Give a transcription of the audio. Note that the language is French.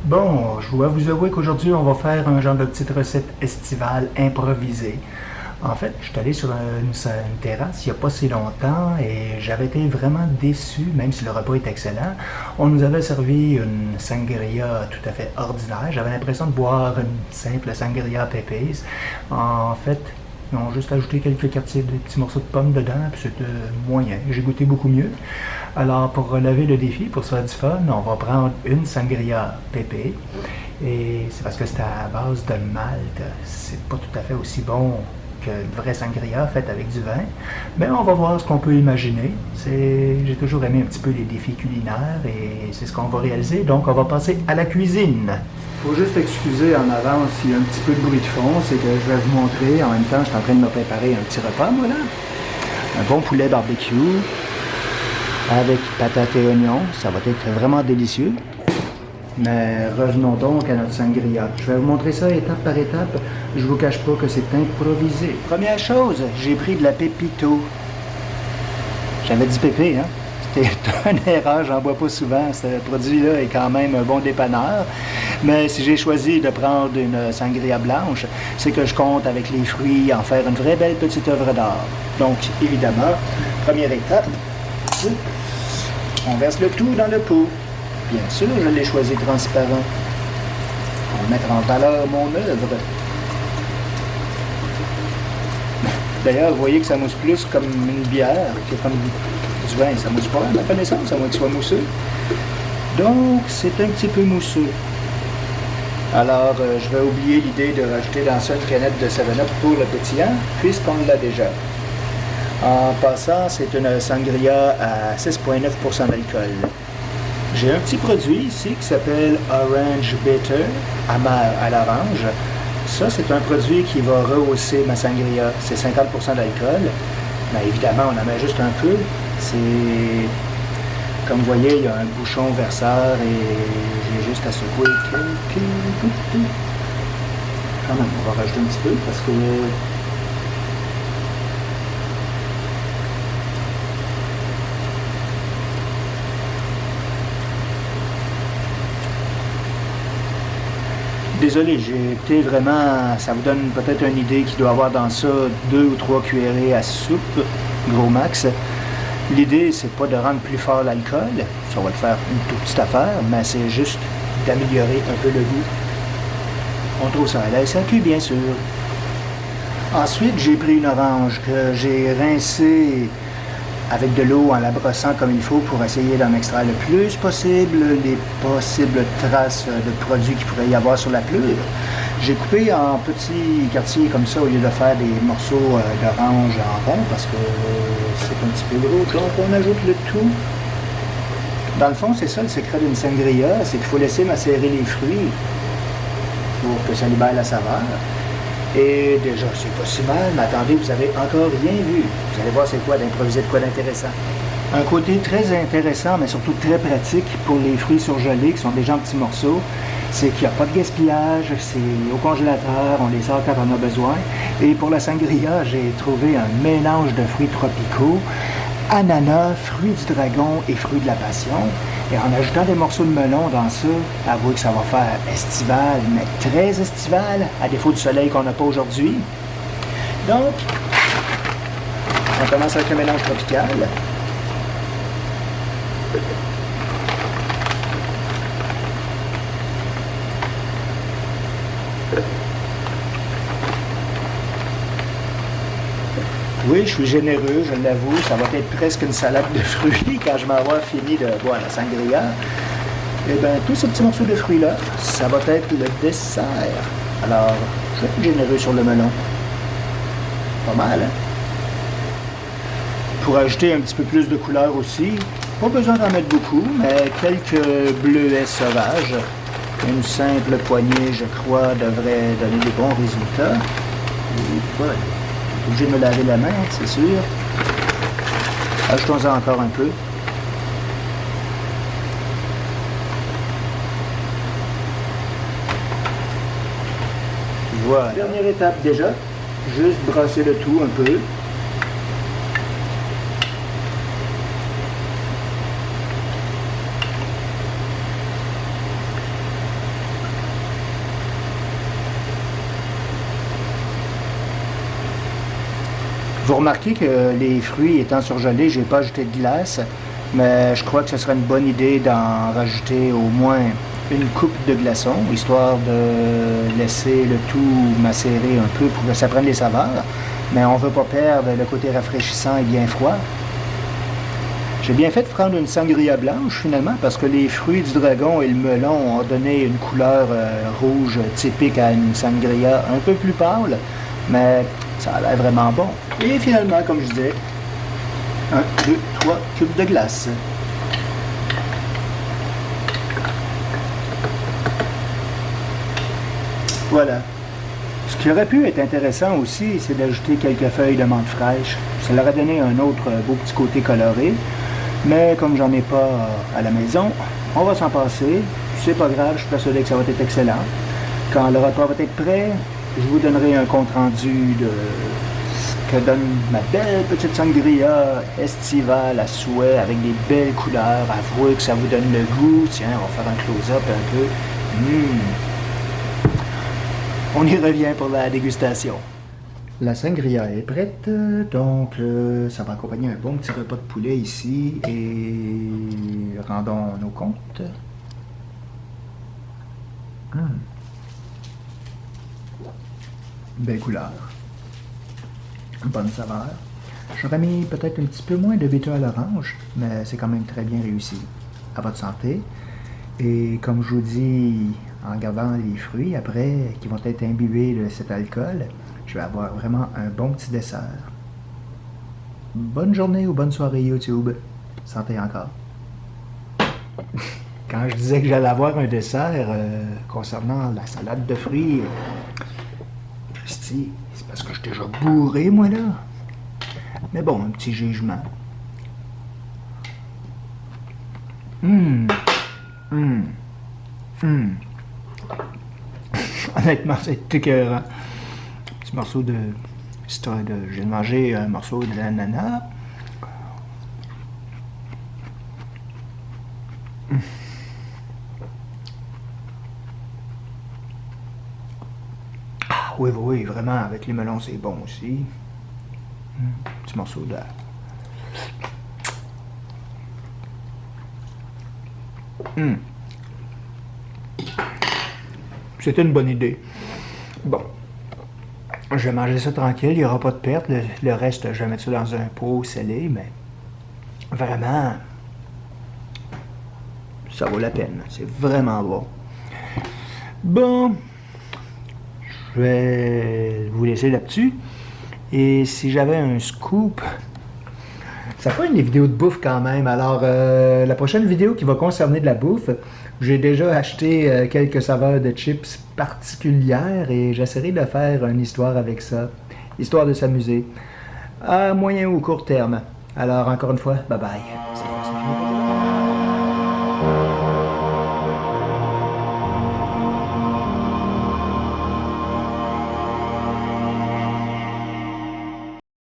Bon, je dois vous avouer qu'aujourd'hui, on va faire un genre de petite recette estivale improvisée. En fait, je suis allé sur une terrasse il n'y a pas si longtemps et j'avais été vraiment déçu, même si le repas est excellent. On nous avait servi une sangria tout à fait ordinaire. J'avais l'impression de boire une simple sangria pépés. En fait, ils ont juste ajouté quelques quartiers de petits morceaux de pommes dedans, puis c'était moyen. J'ai goûté beaucoup mieux. Alors, pour relever le défi, pour se faire du fun, on va prendre une sangria pépé. Et c'est parce que c'est à base de malt. C'est pas tout à fait aussi bon qu'une vraie sangria faite avec du vin. Mais on va voir ce qu'on peut imaginer. J'ai toujours aimé un petit peu les défis culinaires et c'est ce qu'on va réaliser. Donc, on va passer à la cuisine. Faut juste excuser en avance s'il y a un petit peu de bruit de fond, c'est que je vais vous montrer. En même temps, je suis en train de me préparer un petit repas, moi, là. Un bon poulet barbecue avec patates et oignons. Ça va être vraiment délicieux. Mais revenons donc à notre sangria. Je vais vous montrer ça étape par étape. Je vous cache pas que c'est improvisé. Première chose, j'ai pris de la pépito. J'avais dit pépé, hein? C'était une erreur, j'en bois pas souvent. Ce produit-là est quand même un bon dépanneur. Mais si j'ai choisi de prendre une sangria blanche, c'est que je compte avec les fruits en faire une vraie belle petite œuvre d'art. Donc, évidemment, première étape, on verse le tout dans le pot. Bien sûr, je l'ai choisi transparent pour mettre en valeur mon œuvre. D'ailleurs, vous voyez que ça mousse plus comme une bière que comme du vin. Ça mousse pas à ma connaissance, à moins que ce soit mousseux. Donc, c'est un petit peu mousseux. Alors, je vais oublier l'idée de rajouter dans ça une canette de 7-Up pour le pétillant, puisqu'on l'a déjà. En passant, c'est une sangria à 6,9% d'alcool. J'ai un petit produit ici qui s'appelle Orange Bitter, amer à l'orange. Ça, c'est un produit qui va rehausser ma sangria. C'est 50% d'alcool. Mais évidemment, on en met juste un peu. C'est... Comme vous voyez, il y a un bouchon verseur et j'ai juste à secouer quelques gouttes. Quand même, on va rajouter un petit peu parce que... Désolé, j'ai été vraiment... Ça vous donne peut-être une idée qu'il doit y avoir dans ça 2 ou 3 cuillerées à soupe, gros max. L'idée, c'est pas de rendre plus fort l'alcool, ça va le faire une toute petite affaire, mais c'est juste d'améliorer un peu le goût. On trouve ça à la SAQ, bien sûr. Ensuite, j'ai pris une orange que j'ai rincée avec de l'eau en la brossant comme il faut pour essayer d'en extraire le plus possible les possibles traces de produits qu'il pourrait y avoir sur la pelure. J'ai coupé en petits quartiers comme ça au lieu de faire des morceaux d'orange en rond parce que c'est un petit peu gros. Donc on ajoute le tout. Dans le fond, c'est ça le secret d'une sangria, c'est qu'il faut laisser macérer les fruits pour que ça libère la saveur. Et déjà, c'est pas si mal, mais attendez, vous avez encore rien vu. Vous allez voir c'est quoi d'improviser de quoi d'intéressant. Un côté très intéressant, mais surtout très pratique pour les fruits surgelés qui sont déjà en petits morceaux, c'est qu'il n'y a pas de gaspillage, c'est au congélateur, on les sort quand on a besoin. Et pour la sangria, j'ai trouvé un mélange de fruits tropicaux, ananas, fruits du dragon et fruits de la passion. Et en ajoutant des morceaux de melon dans ça, avouez que ça va faire estival, mais très estival, à défaut du soleil qu'on n'a pas aujourd'hui. Donc, on commence avec le mélange tropical. Oui, je suis généreux, je l'avoue. Ça va être presque une salade de fruits quand je vais avoir fini de boire la sangria. Et bien, tous ces petits morceaux de fruits-là, ça va être le dessert. Alors, je vais être généreux sur le melon. Pas mal, hein? Pour ajouter un petit peu plus de couleur aussi, pas besoin d'en mettre beaucoup, mais quelques bleuets sauvages. Une simple poignée, je crois, devrait donner des bons résultats. Et voilà. Obligé de me laver la main, c'est sûr. Ajoutons-en encore un peu. Voilà. Dernière étape déjà, juste brasser le tout un peu. Vous remarquez que les fruits étant surgelés, j'ai pas ajouté de glace, mais je crois que ce serait une bonne idée d'en rajouter au moins une coupe de glaçons, histoire de laisser le tout macérer un peu pour que ça prenne les saveurs. Mais on veut pas perdre le côté rafraîchissant et bien froid. J'ai bien fait de prendre une sangria blanche finalement parce que les fruits du dragon et le melon ont donné une couleur rouge typique à une sangria un peu plus pâle, mais ça a l'air vraiment bon. Et finalement, comme je disais, 1, 2, 3 cubes de glace. Voilà. Ce qui aurait pu être intéressant aussi, c'est d'ajouter quelques feuilles de menthe fraîche. Ça leur a donné un autre beau petit côté coloré. Mais comme j'en ai pas à la maison, on va s'en passer. C'est pas grave, je suis persuadé que ça va être excellent. Quand le repas va être prêt, je vous donnerai un compte-rendu de ce que donne ma belle petite sangria estivale à souhait avec des belles couleurs. Avouez que ça vous donne le goût. Tiens, on va faire un close-up un peu. On y revient pour la dégustation. La sangria est prête, donc ça va accompagner un bon petit repas de poulet ici et rendons nos comptes. Belle couleur. Bonne saveur. J'aurais mis peut-être un petit peu moins de béton à l'orange, mais c'est quand même très bien réussi. À votre santé. Et comme je vous dis, en gardant les fruits après, qui vont être imbibés de cet alcool, je vais avoir vraiment un bon petit dessert. Bonne journée ou bonne soirée YouTube. Santé encore. Quand je disais que j'allais avoir un dessert concernant la salade de fruits, Christy, c'est parce que je suis déjà bourré, moi, là. Mais bon, un petit jugement. Honnêtement, c'est écœurant. Petit morceau de... Je viens de manger un morceau de l'ananas. Ah oui, oui, vraiment, avec les melons, c'est bon aussi. Petit morceau de... C'était une bonne idée. Bon. Je vais manger ça tranquille, il n'y aura pas de perte. Le reste, je vais mettre ça dans un pot scellé, mais vraiment, ça vaut la peine. C'est vraiment bon. Bon, je vais vous laisser là-dessus. Et si j'avais un scoop, ça fait une vidéo de bouffe quand même. Alors, la prochaine vidéo qui va concerner de la bouffe, j'ai déjà acheté quelques saveurs de chips particulières et j'essaierai de faire une histoire avec ça, histoire de s'amuser, à moyen ou court terme. Alors, encore une fois, bye bye.